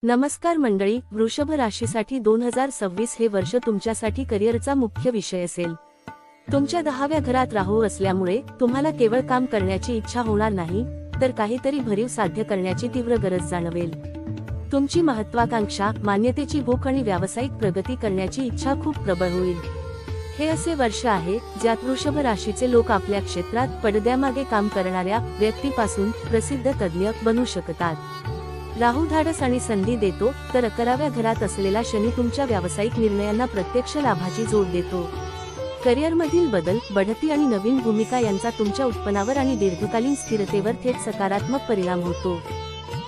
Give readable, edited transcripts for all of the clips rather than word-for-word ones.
नमस्कार मंडळी, वृषभ राशीसाठी 2026 हे वर्ष तुमच्यासाठी करिअरचा मुख्य विषय असेल। तुमच्या 10व्या घरात राहू असल्यामुळे तुम्हाला केवळ काम करण्याची इच्छा होणार नाही, तर काहीतरी भरीव साध्य करण्याची तीव्र गरज जाणवेल। तुमची महत्त्वाकांक्षा, मान्यतेची भूक आणि व्यावसायिक प्रगती करण्याची इच्छा खूप प्रबळ होईल। हे असे वर्ष आहे ज्यात वृषभ राशीचे लोक आपल्या क्षेत्रात पडद्यामागे काम करणाऱ्या व्यक्तीपासून प्रसिद्ध तज्ञ बनू शकतात। राहू धाडस आणि संधी देतो, तर 11व्या घरात असलेला शनी तुमच्या व्यावसायिक निर्णयांना प्रत्यक्ष लाभाची जोड देतो। करिअरमधील बदल, बढती आणि नवीन भूमिका यांचा तुमच्या उत्पन्नावर आणि दीर्घकालीन स्थिरतेवर थेट सकारात्मक परिणाम होतो।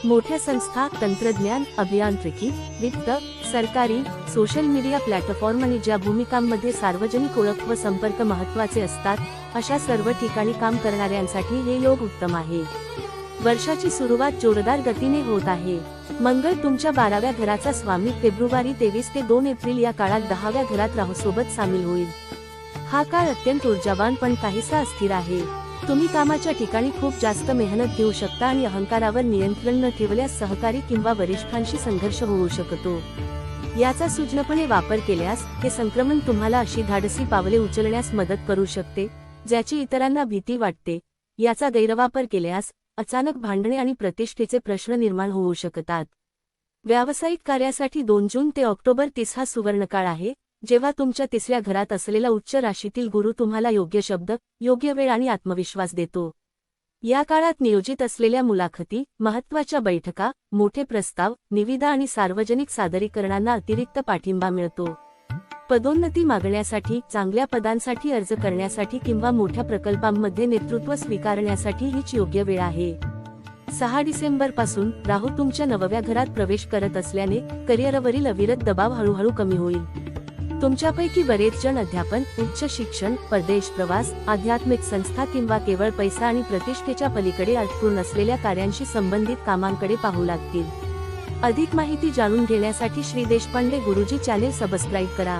मोठ्या संस्था, तंत्रज्ञान, अभियांत्रिकी, वित्त, सरकारी, सोशल मीडिया प्लॅटफॉर्म आणि ज्या भूमिकांमध्ये सार्वजनिक ओळख व संपर्क महत्त्वाचे असतात, अशा सर्व ठिकाणी काम करणाऱ्यांसाठी हे योग उत्तम आहे। वर्षाची सुरुवात जोरदार गतीने होत आहे। मंगळ तुमच्या 12व्या घराचा स्वामी फेब्रुवारी 23 ते 2 एप्रिल या काळात 10व्या घरात राहूसोबत सामील होईल। हा काळ अत्यंत ऊर्जावान पण काहीसा अस्थिर आहे। तुम्ही कामाच्या ठिकाणी खूप जास्त मेहनत घेऊ शकता आणि अहंकारावर नियंत्रण न ठेवल्यास सहकारी किंवा वरिष्ठांशी संघर्ष होऊ शकतो। याचा सूज्ञपणे वापर केल्यास हे संक्रमण तुम्हाला अशी धाडसी पावले उचलण्यास मदत करू शकते ज्याची इतरांना भीती वाटते। याचा गैरवापर केल्यास अचानक भांडणे आणि प्रतिष्ठेचे प्रश्न निर्माण होऊ शकतात। व्यावसायिक कार्यासाठी 2 जून ते ऑक्टोबर 30 हा सुवर्णकाळ आहे, जेव्हा तुमच्या 3ऱ्या घरात असलेला उच्च राशीतील गुरु तुम्हाला योग्य शब्द, योग्य वेळ आणि आत्मविश्वास देतो। या काळात नियोजित असलेल्या मुलाखती, महत्त्वाच्या बैठका, मोठे प्रस्ताव, निविदा आणि सार्वजनिक सादरीकरणांना अतिरिक्त पाठिंबा मिळतो। पदोन्नती मागण्यासाठी, चांगल्या पदांसाठी अर्ज करण्यासाठी किंवा मोठ्या प्रकल्पांमध्ये नेतृत्व स्वीकारण्यासाठी हीच योग्य वेळ आहे। 6 डिसेंबर पासून राहू तुमच्या 9व्या घरात प्रवेश करत असल्याने करिअरवरील अविरत दबाव हळूहळू कमी होईल। तुमच्यापैकी बरेच जण अध्यापन, उच्च शिक्षण, परदेश प्रवास, आध्यात्मिक संस्था किंवा केवळ पैसा आणि प्रतिष्ठेच्या पलीकडे अर्थपूर्ण असलेल्या कार्यांशी संबंधित कामांकडे पाहू लागतील। अधिक माहिती जाणून घेण्यासाठी श्री देशपांडे गुरुजी चॅनेल सबस्क्राईब करा।